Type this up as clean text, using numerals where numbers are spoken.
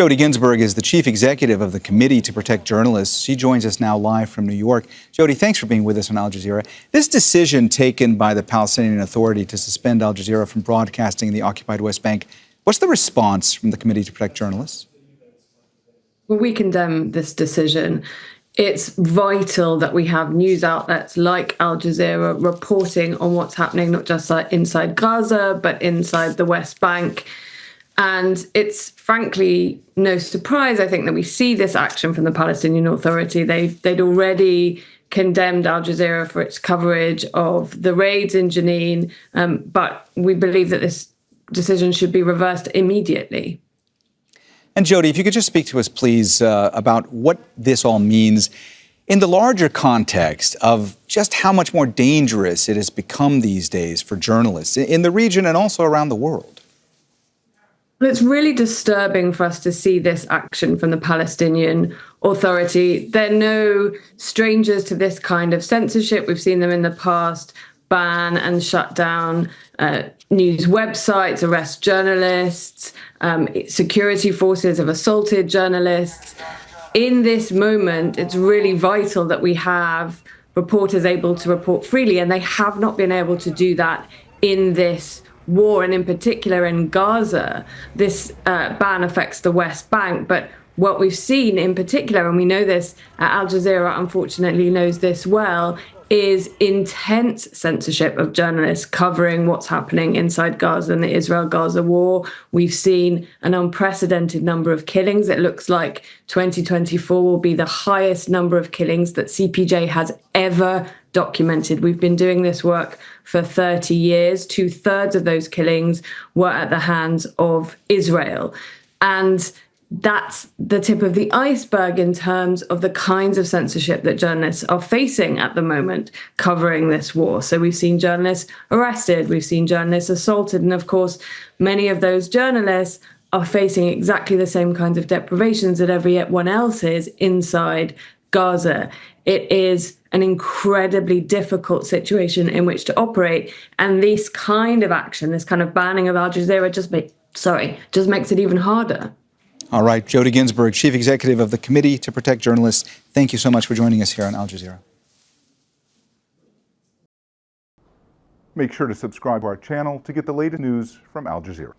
Jodie Ginsberg is the chief executive of the Committee to Protect Journalists. She joins us now live from New York. Jodie, thanks for being with us on Al Jazeera. This decision taken by the Palestinian Authority to suspend Al Jazeera from broadcasting in the occupied West Bank, what's the response from the Committee to Protect Journalists? Well, we condemn this decision. It's vital that we have news outlets like Al Jazeera reporting on what's happening, not just inside Gaza, but inside the West Bank. And it's frankly no surprise, I think, that we see this action from the Palestinian Authority. They'd already condemned Al Jazeera for its coverage of the raids in Jenin, but we believe that this decision should be reversed immediately. And Jodie, if you could just speak to us, please, about what this all means in the larger context of just how much more dangerous it has become these days for journalists in the region and also around the world. Well, it's really disturbing for us to see this action from the Palestinian Authority. They're no strangers to this kind of censorship. We've seen them in the past ban and shut down news websites, arrest journalists, security forces have assaulted journalists. In this moment, it's really vital that we have reporters able to report freely, and they have not been able to do that in this war, and in particular in Gaza. This ban affects the West Bank, but what we've seen in particular, and we know this, Al Jazeera unfortunately knows this well, is intense censorship of journalists covering what's happening inside Gaza and the Israel-Gaza war. We've seen an unprecedented number of killings. It looks like 2024 will be the highest number of killings that CPJ has ever documented. We've been doing this work for 30 years. 2/3 of those killings were at the hands of Israel. And that's the tip of the iceberg in terms of the kinds of censorship that journalists are facing at the moment covering this war. So we've seen journalists arrested, we've seen journalists assaulted, and of course, many of those journalists are facing exactly the same kinds of deprivations that everyone else is inside Gaza. It is an incredibly difficult situation in which to operate, and this kind of action, this kind of banning of Al Jazeera just makes it even harder. All right, Jodie Ginsberg, chief executive of the Committee to Protect Journalists, thank you so much for joining us here on Al Jazeera. Make sure to subscribe to our channel to get the latest news from Al Jazeera.